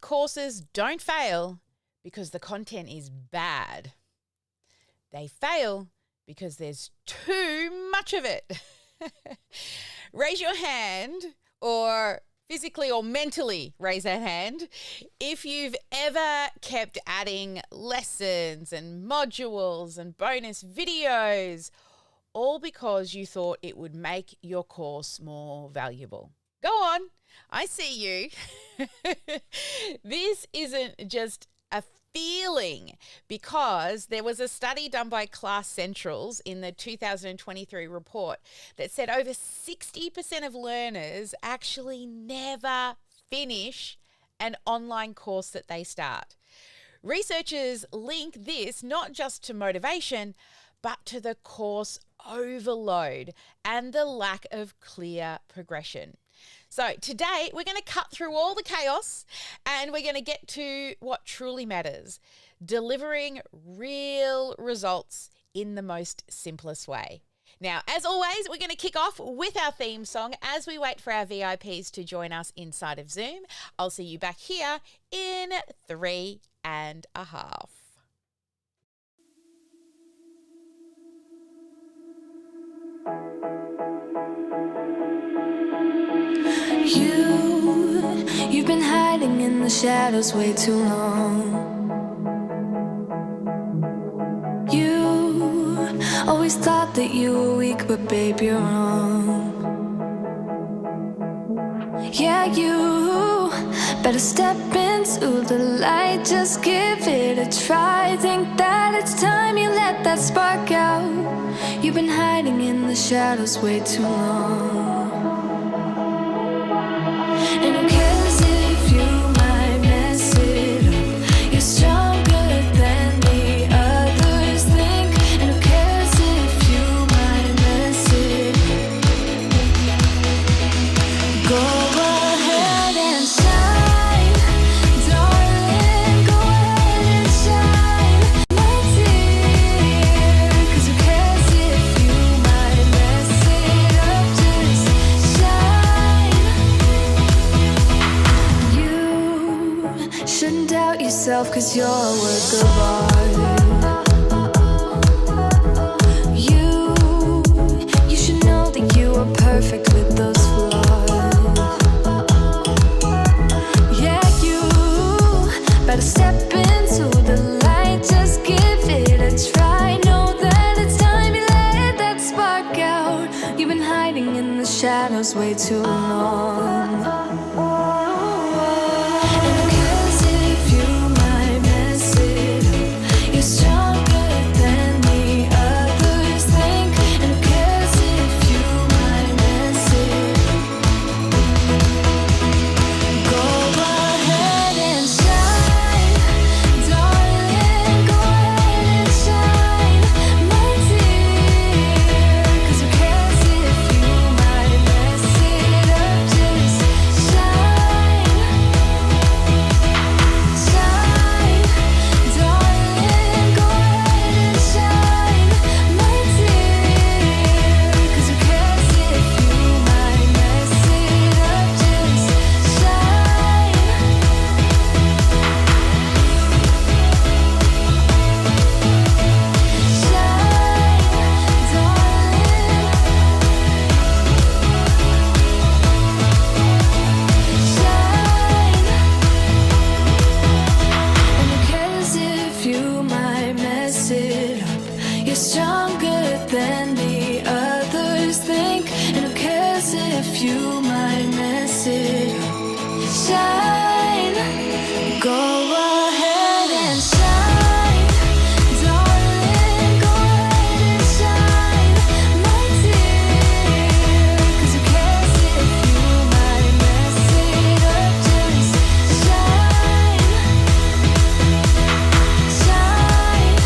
courses don't fail because the content is bad. They fail because there's too much of it. Raise your hand, or physically or mentally raise that hand, if you've ever kept adding lessons and modules and bonus videos, all because you thought it would make your course more valuable. Go on, I see you. This isn't just a feeling, because there was a study done by Class Centrals in the 2023 report that said over 60% of learners actually never finish an online course that they start. Researchers link this not just to motivation, but to the course overload and the lack of clear progression. So today we're going to cut through all the chaos and we're going to get to what truly matters, delivering real results in the most simplest way. Now, as always, we're going to kick off with our theme song as we wait for our VIPs to join us inside of Zoom. I'll see you back here in 3.5. You've been hiding in the shadows way too long. You always thought that you were weak, but babe, you're wrong. Yeah, you better step into the light, just give it a try. Think that it's time you let that spark out. You've been hiding in the shadows way too long. And who cares if you might mess it up? You're stronger than the others think. And who cares if you might mess it up? Go ahead and shine, darling. Go ahead and shine, my dear. 'Cause who cares if you might mess it up? Just shine. You shouldn't doubt yourself, 'cause you're a work of art. You should know that you are perfect with those flaws. Yeah, you better step into the light, just give it a try. Know that it's time you let that spark out. You've been hiding in the shadows way too long. And who cares if you might mess it up? You're stronger than the others think. And who cares if you might mess it up? Go ahead and shine, darling. Go ahead and shine, my dear. 'Cause who cares if you might mess it up? Just shine, shine, darling. Go ahead and shine, my dear. 'Cause who cares if you might mess it up? Just shine. Shine, darling. Shine. And who cares if you might mess it up? You're stronger than the others think. And who cares if you might mess it up? Shine. Go ahead and shine, darling. Go ahead and shine, my dear. 'Cause who cares if you might mess it up? Just shine, shine,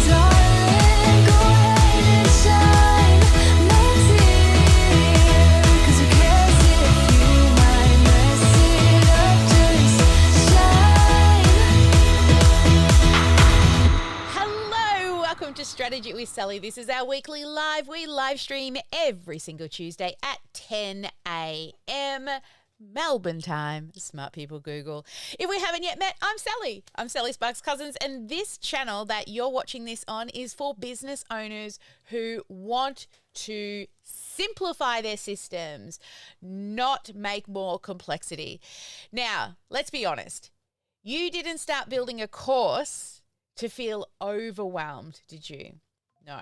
darling. Go ahead and shine, my dear. 'Cause who cares if you might mess it up? Just shine. Hello, welcome to Strategy with Sally. This is our weekly live. We live stream every single Tuesday at 10 a.m. Melbourne time. Smart people Google. If we haven't yet met, I'm Sally. I'm Sally Sparks Cousins, and this channel that you're watching this on is for business owners who want to simplify their systems, not make more complexity. Now, let's be honest. You didn't start building a course to feel overwhelmed, did you? No.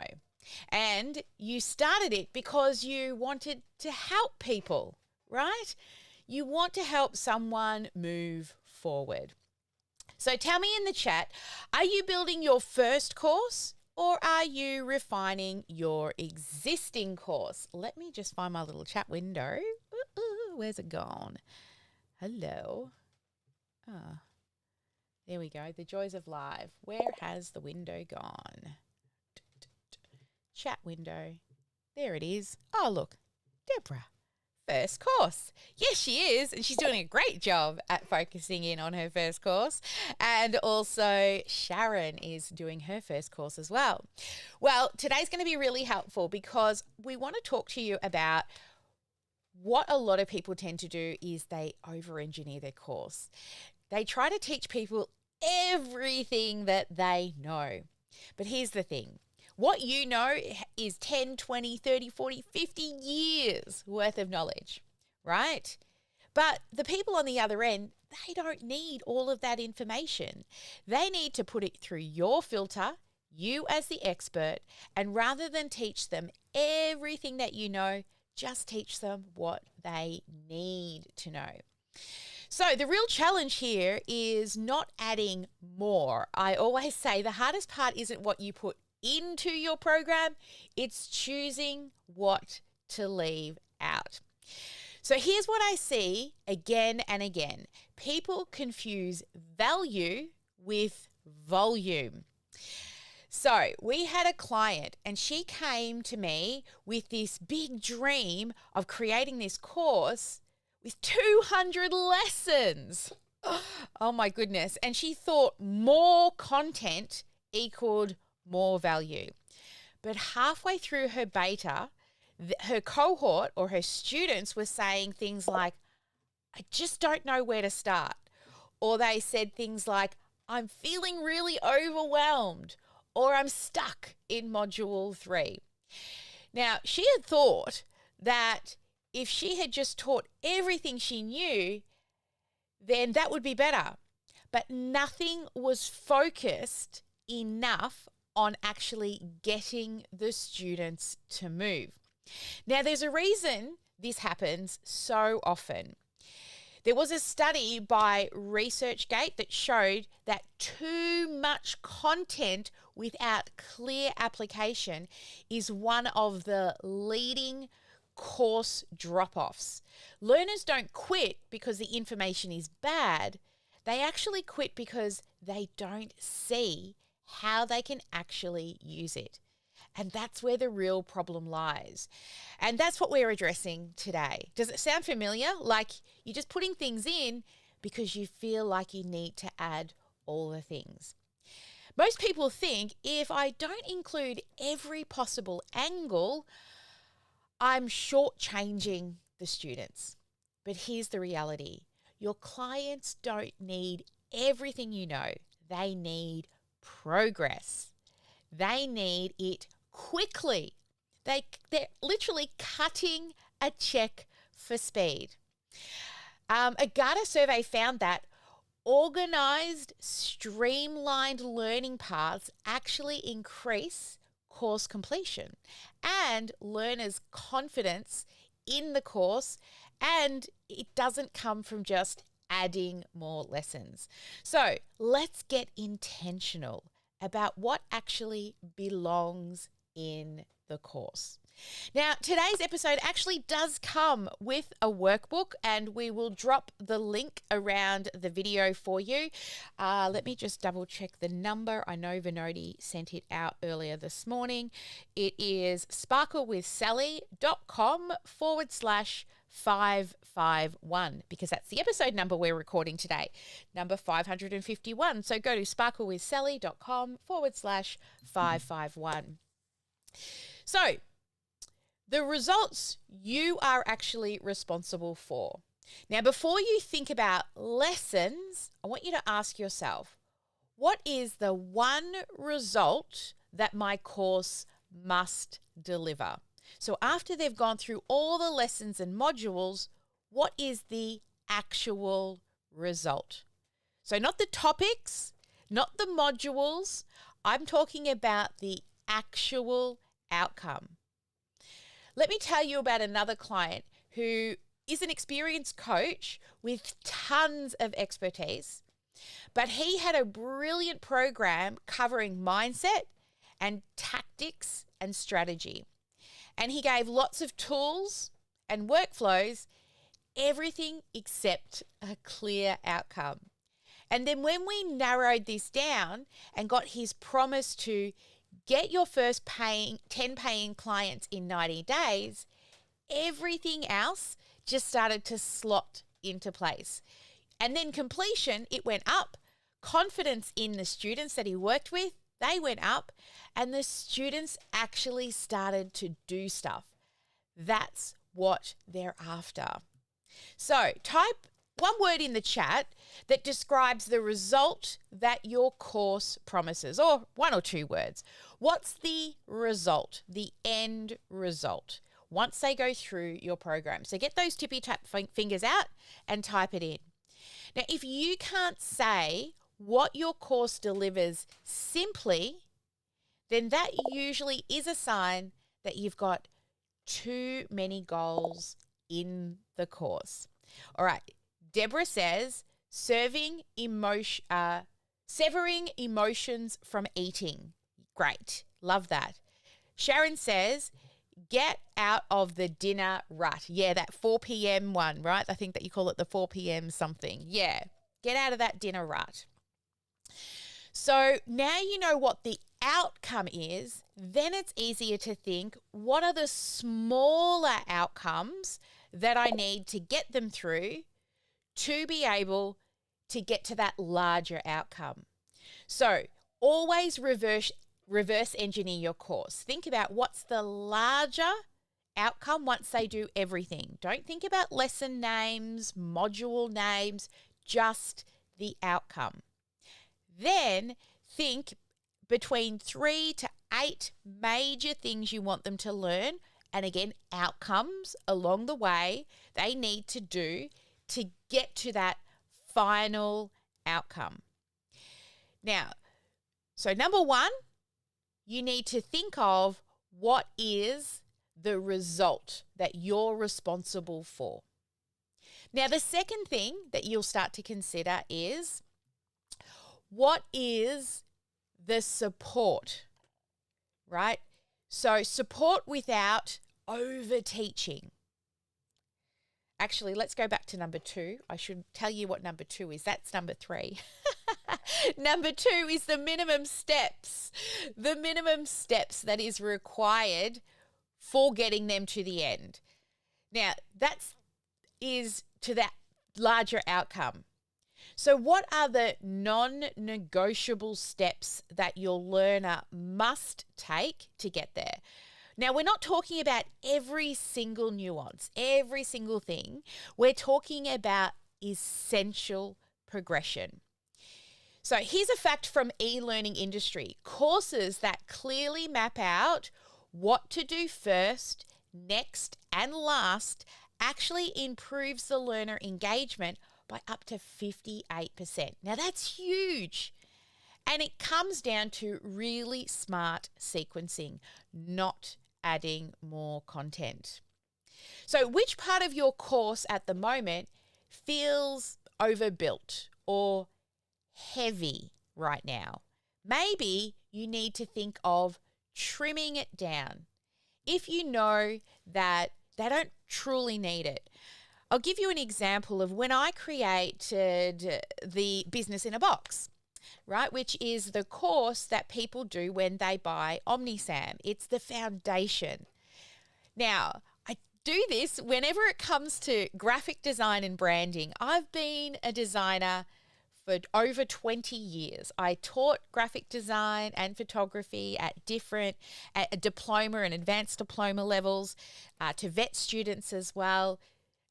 And you started it because you wanted to help people, right? You want to help someone move forward. So tell me in the chat, are you building your first course or are you refining your existing course? Let me just find my little chat window. Where's it gone? Hello. There we go. The joys of live. Where has the window gone? Chat window. There it is. Oh, look. Deborah. First course. Yes, she is. And she's doing a great job at focusing in on her first course. And also Sharon is doing her first course as well. Well, today's going to be really helpful because we want to talk to you about what a lot of people tend to do is they over-engineer their course. They try to teach people everything that they know. But here's the thing. What you know is 10, 20, 30, 40, 50 years worth of knowledge, right? But the people on the other end, they don't need all of that information. They need to put it through your filter, you as the expert, and rather than teach them everything that you know, just teach them what they need to know. So the real challenge here is not adding more. I always say the hardest part isn't what you put into your program, it's choosing what to leave out. So here's what I see again and again. People confuse value with volume. So we had a client and she came to me with this big dream of creating this course with 200 lessons. Oh my goodness. And she thought more content equaled more value. But halfway through her beta, her cohort or her students were saying things like, I just don't know where to start. Or they said things like, I'm feeling really overwhelmed, or I'm stuck in module 3. Now, she had thought that if she had just taught everything she knew, then that would be better. But nothing was focused enough on actually getting the students to move. Now, there's a reason this happens so often. There was a study by ResearchGate that showed that too much content without clear application is one of the leading course drop-offs. Learners don't quit because the information is bad. They actually quit because they don't see how they can actually use it. And that's where the real problem lies. And that's what we're addressing today. Does it sound familiar? Like you're just putting things in because you feel like you need to add all the things. Most people think if I don't include every possible angle, I'm shortchanging the students. But here's the reality. Your clients don't need everything you know. They need progress. They need it quickly. They're literally cutting a check for speed. A Garda survey found that organized, streamlined learning paths actually increase course completion and learners' confidence in the course, and it doesn't come from just adding more lessons. So let's get intentional about what actually belongs in the course. Now, today's episode actually does come with a workbook, and we will drop the link around the video for you. Let me just double check the number. I know Vinodi sent it out earlier this morning. It is sparklewithsally.com/551, because that's the episode number we're recording today, number 551. So go to sparklewithsally.com/551. So the results you are actually responsible for. Now, before you think about lessons, I want you to ask yourself, what is the one result that my course must deliver? So after they've gone through all the lessons and modules, what is the actual result? So not the topics, not the modules. I'm talking about the actual outcome. Let me tell you about another client who is an experienced coach with tons of expertise, but he had a brilliant program covering mindset and tactics and strategy. And he gave lots of tools and workflows, everything except a clear outcome. And then when we narrowed this down and got his promise to get your first 10 paying clients in 90 days, everything else just started to slot into place. And then completion, it went up. Confidence in the students that he worked with, they went up. And the students actually started to do stuff. That's what they're after. So type one word in the chat that describes the result that your course promises, or one or two words. What's the result, the end result, once they go through your program? So get those tippy tap fingers out and type it in. Now, if you can't say what your course delivers simply, then that usually is a sign that you've got too many goals in the course. All right. Deborah says, severing emotions from eating. Great. Love that. Sharon says, get out of the dinner rut. Yeah, that 4 p.m. one, right? I think that you call it the 4 p.m. something. Yeah, get out of that dinner rut. So now you know what the outcome is, then it's easier to think, what are the smaller outcomes that I need to get them through to be able to get to that larger outcome? So always reverse engineer your course. Think about what's the larger outcome once they do everything. Don't think about lesson names, module names, just the outcome. Then think between 3 to 8 major things you want them to learn. And again, outcomes along the way they need to do to get to that final outcome. Now, so number one, you need to think of what is the result that you're responsible for. Now, the second thing that you'll start to consider is, what is the support, right? So support without over teaching. Actually, let's go back to number 2. I should tell you what number 2 is. That's number 3. Number 2 is the minimum steps. The minimum steps that is required for getting them to the end. Now, that is to that larger outcome. So what are the non-negotiable steps that your learner must take to get there? Now, we're not talking about every single nuance, every single thing. We're talking about essential progression. So here's a fact from e-learning industry. Courses that clearly map out what to do first, next, and last actually improves the learner engagement by up to 58%. Now, that's huge. And it comes down to really smart sequencing, not adding more content. So which part of your course at the moment feels overbuilt or heavy right now? Maybe you need to think of trimming it down if you know that they don't truly need it. I'll give you an example of when I created the Business in a Box, right, which is the course that people do when they buy OmniSam. It's the foundation. Now, I do this whenever it comes to graphic design and branding. I've been a designer for over 20 years. I taught graphic design and photography at diploma and advanced diploma levels to vet students as well.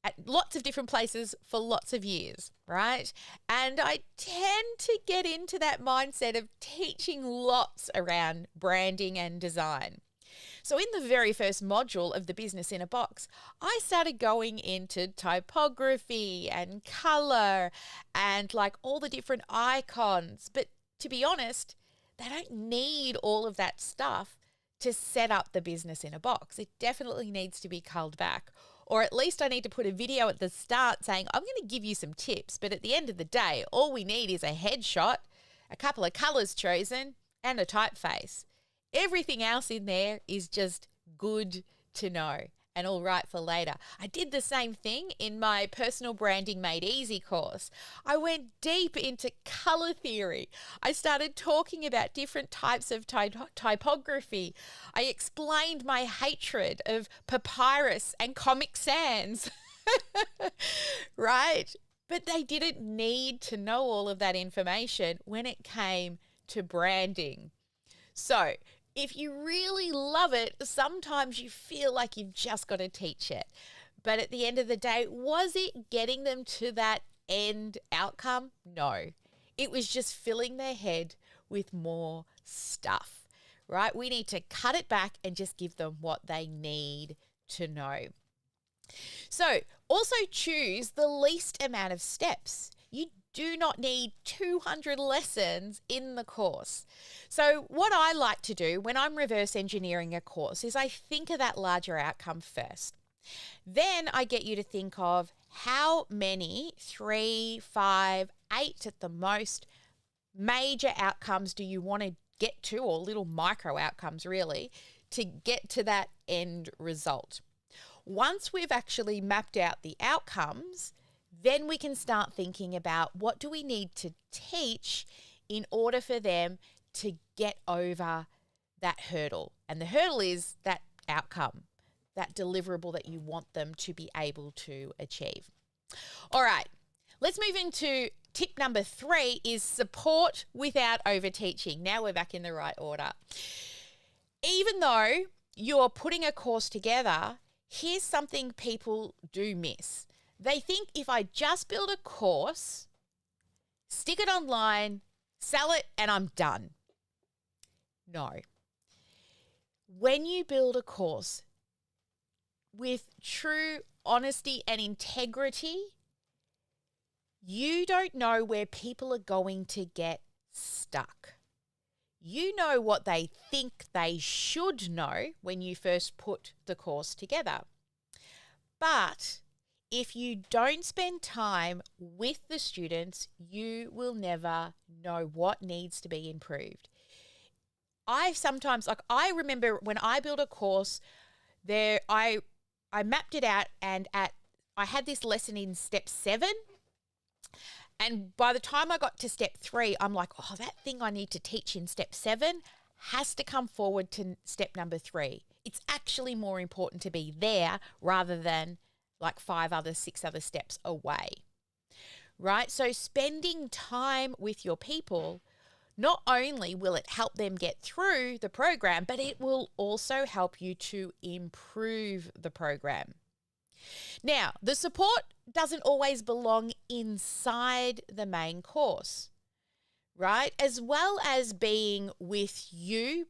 at lots of different places for lots of years, right? And I tend to get into that mindset of teaching lots around branding and design. So in the very first module of the Business in a Box, I started going into typography and color and like all the different icons. But to be honest, they don't need all of that stuff to set up the Business in a Box. It definitely needs to be culled back. Or at least I need to put a video at the start saying, I'm going to give you some tips. But at the end of the day, all we need is a headshot, a couple of colors chosen, and a typeface. Everything else in there is just good to know and all right for later. I did the same thing in my Personal Branding Made Easy course. I went deep into color theory. I started talking about different types of typography. I explained my hatred of papyrus and Comic Sans, right? But they didn't need to know all of that information when it came to branding. So, if you really love it, sometimes you feel like you've just got to teach it. But at the end of the day, was it getting them to that end outcome? No. It was just filling their head with more stuff, right? We need to cut it back and just give them what they need to know. So also choose the least amount of steps. You do not need 200 lessons in the course. So what I like to do when I'm reverse engineering a course is I think of that larger outcome first. Then I get you to think of how many, 3, 5, 8 at the most, major outcomes do you want to get to, or little micro outcomes really, to get to that end result. Once we've actually mapped out the outcomes, then we can start thinking about what do we need to teach in order for them to get over that hurdle. And the hurdle is that outcome, that deliverable that you want them to be able to achieve. All right, let's move into tip number 3 is support without overteaching. Now we're back in the right order. Even though you're putting a course together, here's something people do miss. They think if I just build a course, stick it online, sell it, and I'm done. No. When you build a course with true honesty and integrity, you don't know where people are going to get stuck. You know what they think they should know when you first put the course together. But if you don't spend time with the students, you will never know what needs to be improved. I remember when I built a course, I mapped it out, and I had this lesson in step 7. And by the time I got to step 3, I'm like, oh, that thing I need to teach in step 7 has to come forward to step number 3. It's actually more important to be there rather than like 6 other steps away, right? So spending time with your people, not only will it help them get through the program, but it will also help you to improve the program. Now, the support doesn't always belong inside the main course, right? As well as being with you,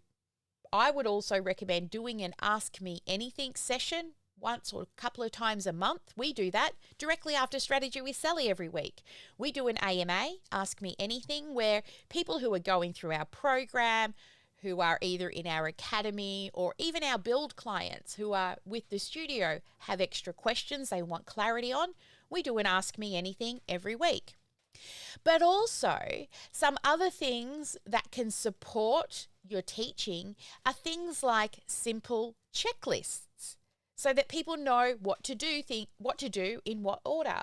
I would also recommend doing an Ask Me Anything session once or a couple of times a month. We do that directly after Strategy with Sally every week. We do an AMA, Ask Me Anything, where people who are going through our program, who are either in our academy or even our build clients who are with the studio, have extra questions they want clarity on. We do an Ask Me Anything every week. But also some other things that can support your teaching are things like simple checklists, so that people know what to do in what order.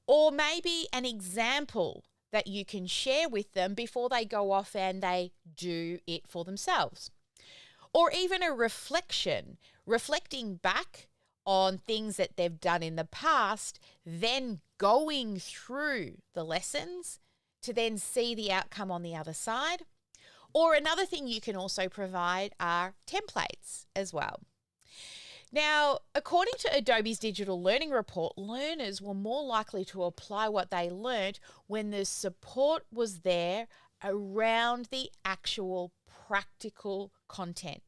Or maybe an example that you can share with them before they go off and they do it for themselves. Or even a reflecting back on things that they've done in the past, then going through the lessons to then see the outcome on the other side. Or another thing you can also provide are templates as well. Now, according to Adobe's digital learning report, learners were more likely to apply what they learned when the support was there around the actual practical content,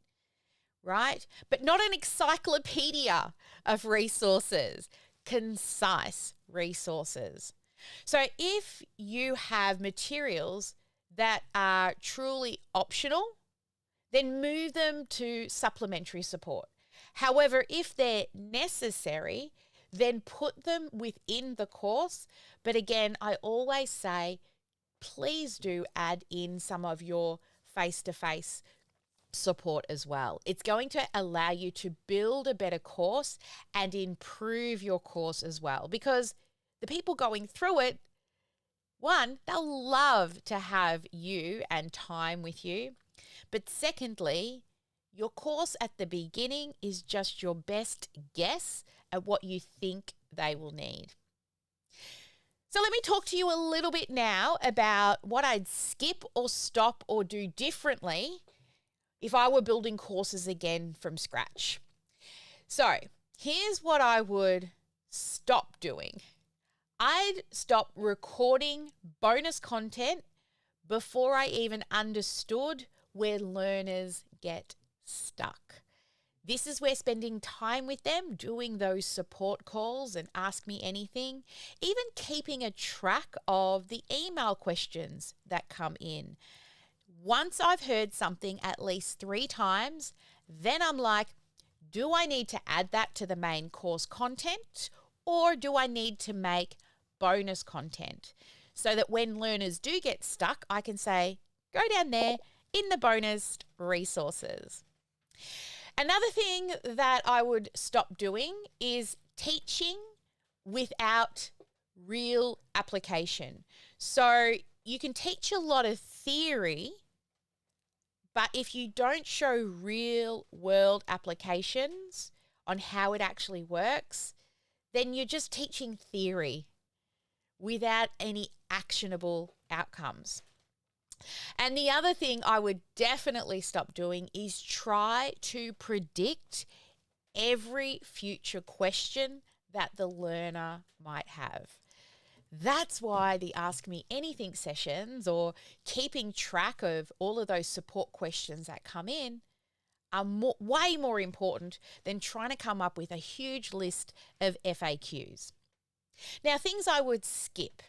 right? But not an encyclopedia of resources, concise resources. So if you have materials that are truly optional, then move them to supplementary support. However, if they're necessary, then put them within the course. But again, I always say, please do add in some of your face-to-face support as well. It's going to allow you to build a better course and improve your course as well, because the people going through it, one, they'll love to have you and time with you. But secondly, your course at the beginning is just your best guess at what you think they will need. So let me talk to you a little bit now about what I'd skip or stop or do differently if I were building courses again from scratch. So here's what I would stop doing. I'd stop recording bonus content before I even understood where learners get stuck. This is where spending time with them, doing those support calls and ask me anything, even keeping a track of the email questions that come in. Once I've heard something at least 3 times, then I'm like, do I need to add that to the main course content, or do I need to make bonus content so that when learners do get stuck, I can say, go down there in the bonus resources. Another thing that I would stop doing is teaching without real application. So you can teach a lot of theory, but if you don't show real world applications on how it actually works, then you're just teaching theory without any actionable outcomes. And the other thing I would definitely stop doing is try to predict every future question that the learner might have. That's why the Ask Me Anything sessions, or keeping track of all of those support questions that come in, are way more important than trying to come up with a huge list of FAQs. Now, things I would skip.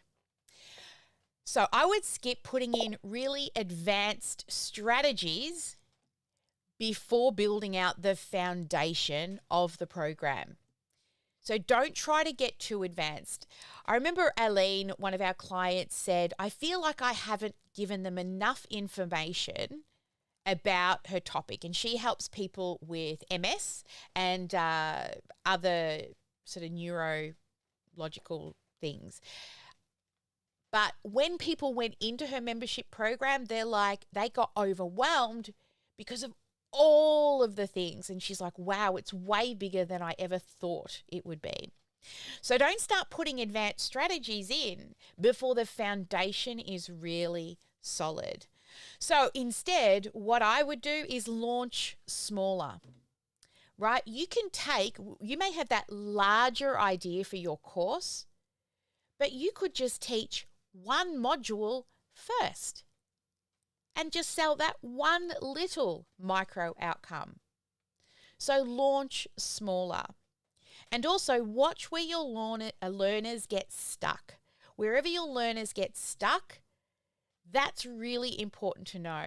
So I would skip putting in really advanced strategies before building out the foundation of the program. So don't try to get too advanced. I remember Aline, one of our clients, said, I feel like I haven't given them enough information about her topic. And she helps people with MS and other sort of neurological things. But when people went into her membership program, they're like, they got overwhelmed because of all of the things. And she's like, wow, it's way bigger than I ever thought it would be. So don't start putting advanced strategies in before the foundation is really solid. So instead, what I would do is launch smaller, right? You may have that larger idea for your course, but you could just teach one module first and just sell that one little micro outcome. So launch smaller. And also watch where your learners get stuck. Wherever your learners get stuck, that's really important to know.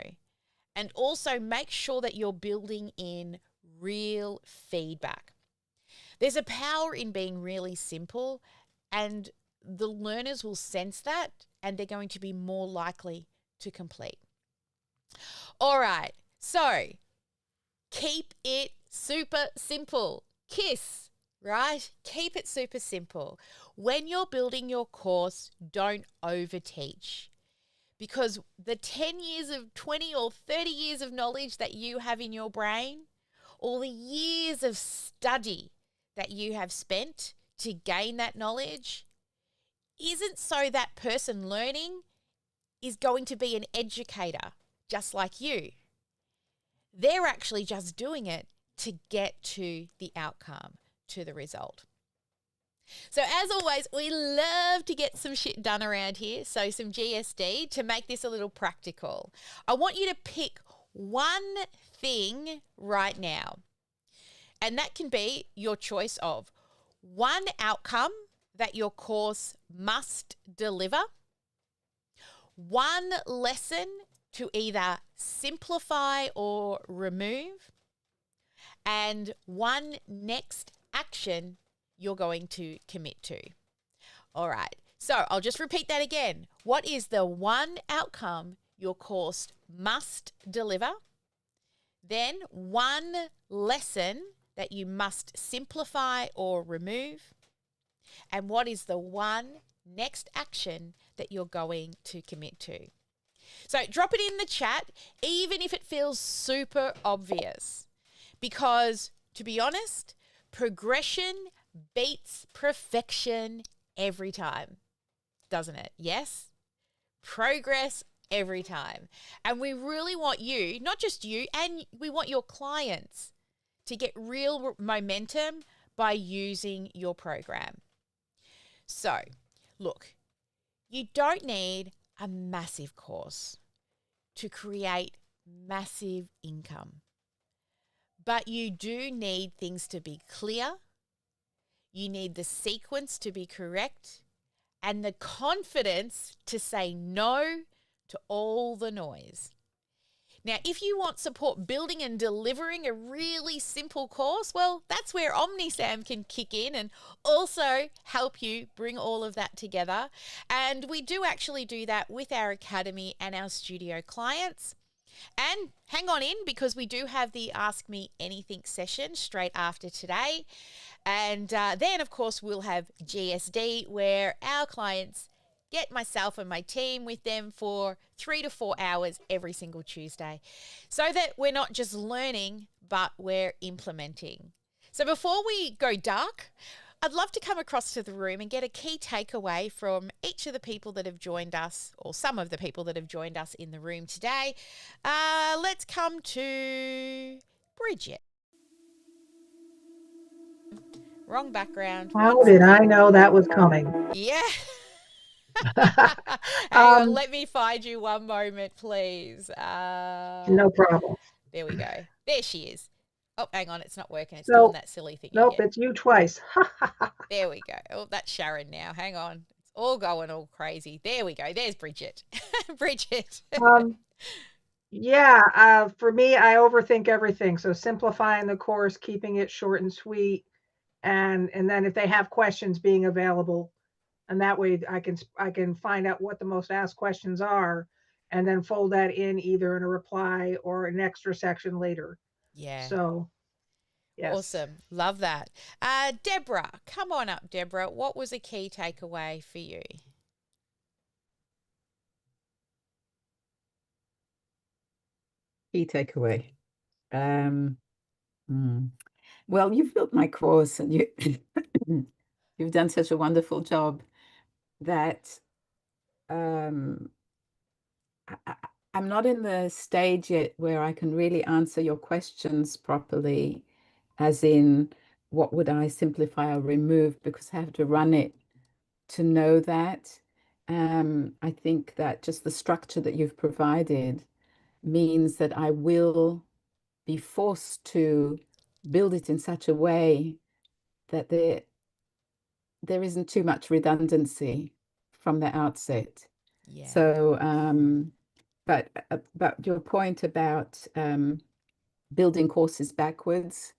And also make sure that you're building in real feedback. There's a power in being really simple, and the learners will sense that, and they're going to be more likely to complete. All right, so keep it super simple. KISS, right? Keep it super simple. When you're building your course, don't overteach, because the 10 years of 20 or 30 years of knowledge that you have in your brain, all the years of study that you have spent to gain that knowledge, isn't so that person learning is going to be an educator just like you. They're actually just doing it to get to the outcome, to the result. So as always, we love to get some shit done around here. So some GSD to make this a little practical. I want you to pick one thing right now. And that can be your choice of one outcome that your course must deliver, one lesson to either simplify or remove, and one next action you're going to commit to. All right, so I'll just repeat that again. What is the one outcome your course must deliver? Then one lesson that you must simplify or remove. And what is the one next action that you're going to commit to? So drop it in the chat, even if it feels super obvious. Because, to be honest, progression beats perfection every time, doesn't it? Yes? Progress every time. And we really want you, not just you, and we want your clients to get real momentum by using your program. So, look, you don't need a massive course to create massive income. But you do need things to be clear. You need the sequence to be correct and the confidence to say no to all the noise. Now, if you want support building and delivering a really simple course, well, that's where OmniSam can kick in and also help you bring all of that together. And we do actually do that with our academy and our studio clients. And hang on in, because we do have the Ask Me Anything session straight after today. And then, of course, we'll have GSD, where our clients get myself and my team with them for 3 to 4 hours every single Tuesday, so that we're not just learning, but we're implementing. So before we go dark, I'd love to come across to the room and get a key takeaway from each of the people that have joined us, or some of the people that have joined us in the room today. Let's come to Bridget. Wrong background. How did I know that was coming? Yeah. Hang on, Um, let me find you one moment, please. no problem. There we go. There she is. Oh, hang on, it's not working. It's doing So, that silly thing nope, again. it's you twice. There we go. Oh, that's Sharon now. Hang on. It's all going all crazy. There we go. There's Bridget. Bridget. Yeah, for me, I overthink everything. So simplifying the course, keeping it short and sweet, and then if they have questions, being available, and that way I can find out what the most asked questions are, and then fold that in either in a reply or an extra section later. Yeah. So, yes. Awesome. Love that. Deborah, come on up, Deborah. What was a key takeaway for you? Key takeaway. Well, you've built my course and you've done such a wonderful job that I'm not in the stage yet where I can really answer your questions properly, as in what would I simplify or remove, because I have to run it to know that. I think that just the structure that you've provided means that I will be forced to build it in such a way that there isn't too much redundancy from the outset. Yeah. So, but your point about building courses backwards,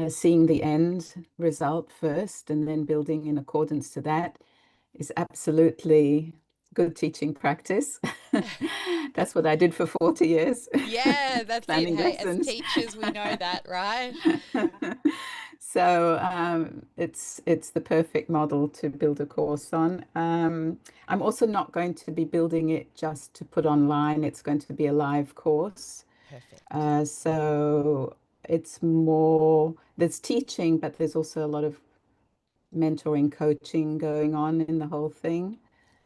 seeing the end result first, and then building in accordance to that is absolutely good teaching practice. That's what I did for 40 years. Yeah, that's it. Planning Hey, lessons. as teachers, we know that, right? So it's the perfect model to build a course on. I'm also not going to be building it just to put online. It's going to be a live course. Perfect. So it's more, there's teaching, but there's also a lot of mentoring, coaching going on in the whole thing.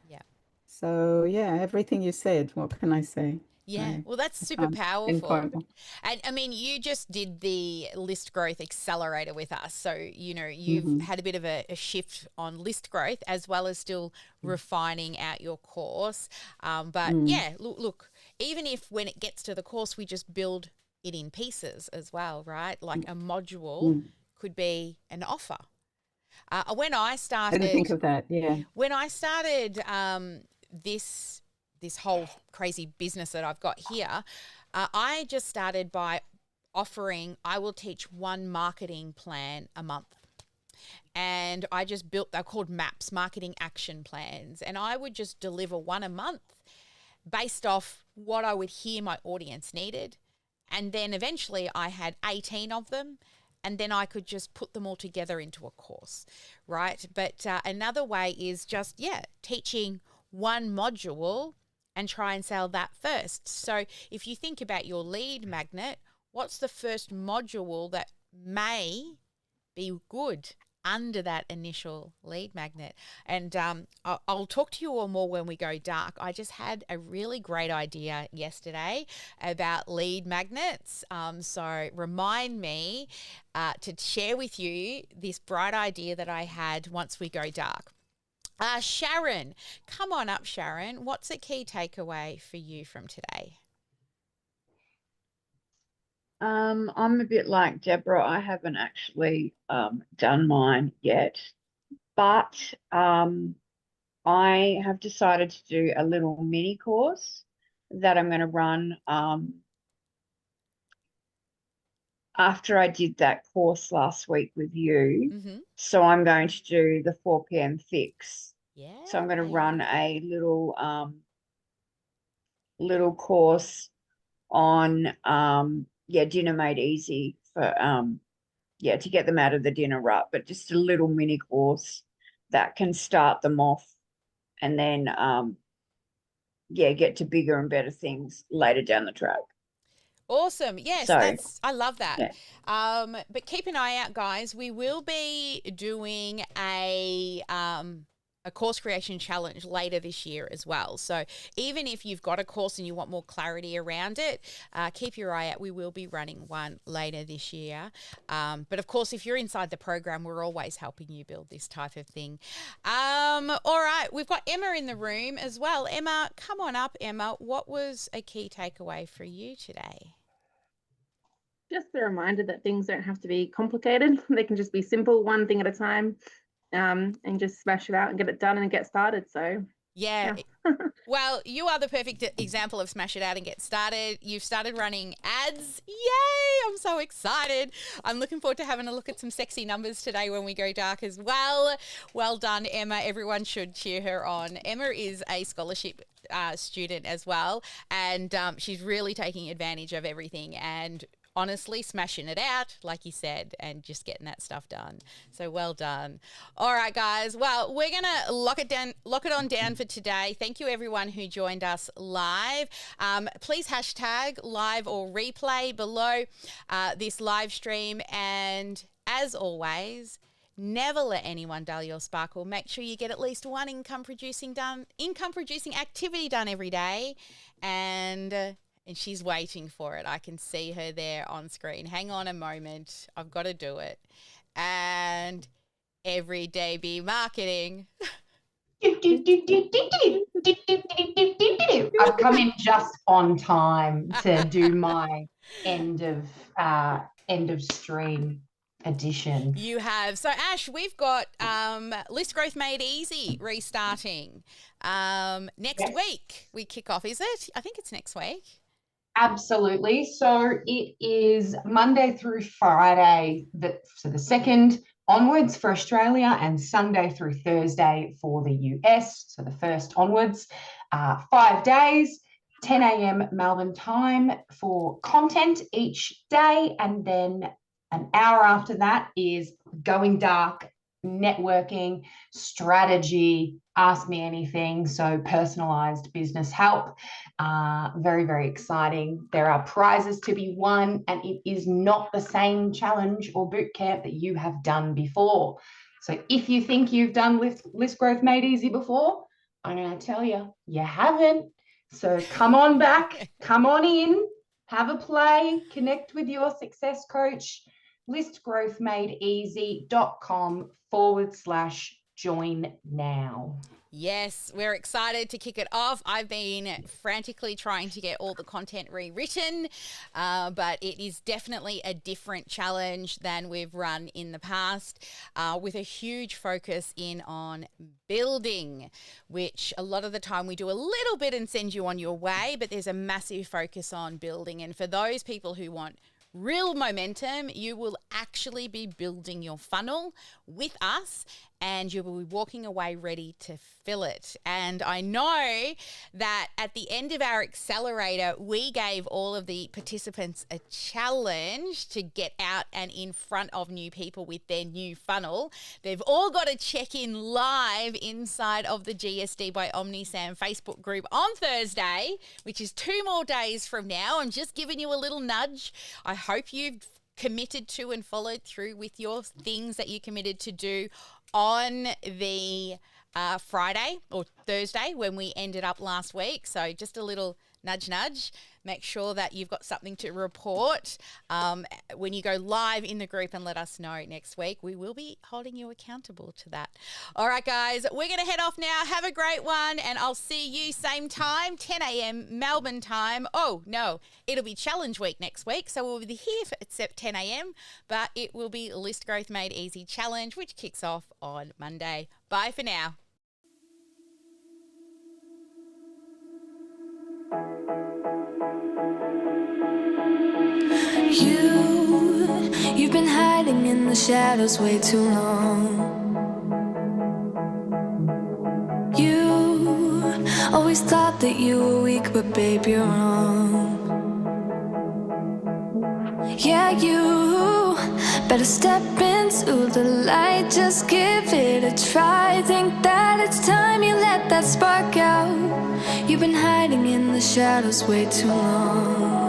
Yeah. So yeah, everything you said, what can I say? Yeah, So well, that's I super can't powerful. pinpoint one. And I mean, you just did the list growth accelerator with us. So, you know, you've Mm-hmm. had a bit of a shift on list growth as well as still refining out your course. But Mm. yeah, look, even if when it gets to the course, we just build it in pieces as well, right? Like a module Mm. could be an offer. When I I didn't think started of that. Yeah. when I started this whole crazy business that I've got here, I just started by offering I will teach one marketing plan a month. And I just built, they're called MAPS, marketing action plans. And I would just deliver one a month based off what I would hear my audience needed. And then eventually I had 18 of them. And then I could just put them all together into a course, right? But another way is just, teaching one module and try and sell that first. So if you think about your lead magnet, what's the first module that may be good under that initial lead magnet? And I'll talk to you all more when we go dark. I just had a really great idea yesterday about lead magnets. So remind me to share with you this bright idea that I had once we go dark. Sharon, come on up, Sharon. What's a key takeaway for you from today? I'm a bit like Deborah. I haven't actually done mine yet, but I have decided to do a little mini course that I'm going to run after I did that course last week with you. Mm-hmm. So I'm going to do the 4 p.m. fix. Yeah. So I'm going to run a little course on dinner made easy for to get them out of the dinner rut, but just a little mini course that can start them off and then get to bigger and better things later down the track. Awesome. Yes, So I love that. yeah. But keep an eye out, guys. We will be doing a course creation challenge later this year as well. So even if you've got a course and you want more clarity around it, keep your eye out. We will be running one later this year. But of course, if you're inside the program, we're always helping you build this type of thing. All right, we've got Emma in the room as well. Emma, come on up, Emma. What was a key takeaway for you today? Just a reminder that things don't have to be complicated. They can just be simple, one thing at a time, and just smash it out and get it done and get started. So yeah. Well, you are the perfect example of smash it out and get started. You've started running ads. Yay! I'm so excited. I'm looking forward to having a look at some sexy numbers today when we go dark as well. Well done, Emma. Everyone should cheer her on. Emma is a scholarship student as well, and she's really taking advantage of everything and honestly smashing it out, like you said, and just getting that stuff done. So well done. All right, guys. Well, we're going to lock it on down for today. Thank you, everyone who joined us live. Please hashtag live or replay below this live stream. And as always, never let anyone dull your sparkle. Make sure you get at least one income producing activity done every day. And she's waiting for it. I can see her there on screen. Hang on a moment. I've got to do it. And everyday be marketing. I've come in just on time to do my end of stream edition. You have. So, Ash, we've got List Growth Made Easy restarting. Next week we kick off, is it? I think it's next week. Absolutely. So it is Monday through Friday, so the 2nd onwards for Australia, and Sunday through Thursday for the US. So the 1st onwards, 5 days, 10 a.m. Melbourne time for content each day. And then an hour after that is going dark, networking, strategy, ask me anything. So personalized business help. Very, very exciting. There are prizes to be won, and it is not the same challenge or boot camp that you have done before. So if you think you've done list growth made easy before, I'm going to tell you, you haven't. So come on back, come on in, have a play, connect with your success coach. listgrowthmadeeasy.com/join now. Yes, we're excited to kick it off. I've been frantically trying to get all the content rewritten, but it is definitely a different challenge than we've run in the past, with a huge focus in on building, which a lot of the time we do a little bit and send you on your way, but there's a massive focus on building. And for those people who want real momentum, you will actually be building your funnel with us, and you will be walking away ready to fill it. And I know that at the end of our accelerator, we gave all of the participants a challenge to get out and in front of new people with their new funnel. They've all got to check in live inside of the GSD by OmniSam Facebook group on Thursday, which is 2 more days from now. I'm just giving you a little nudge. I hope you've committed to and followed through with your things that you committed to do on the Friday or Thursday when we ended up last week. So just a little nudge. Make sure that you've got something to report when you go live in the group, and let us know next week. We will be holding you accountable to that. All right, guys, we're going to head off now. Have a great one, and I'll see you same time, 10 a.m. Melbourne time. Oh, no, it'll be Challenge Week next week, so we'll be here at 10 a.m., but it will be List Growth Made Easy Challenge, which kicks off on Monday. Bye for now. You've been hiding in the shadows way too long. You always thought that you were weak, but babe, you're wrong. Yeah, you better step into the light, just give it a try. Think that it's time you let that spark out. You've been hiding in the shadows way too long.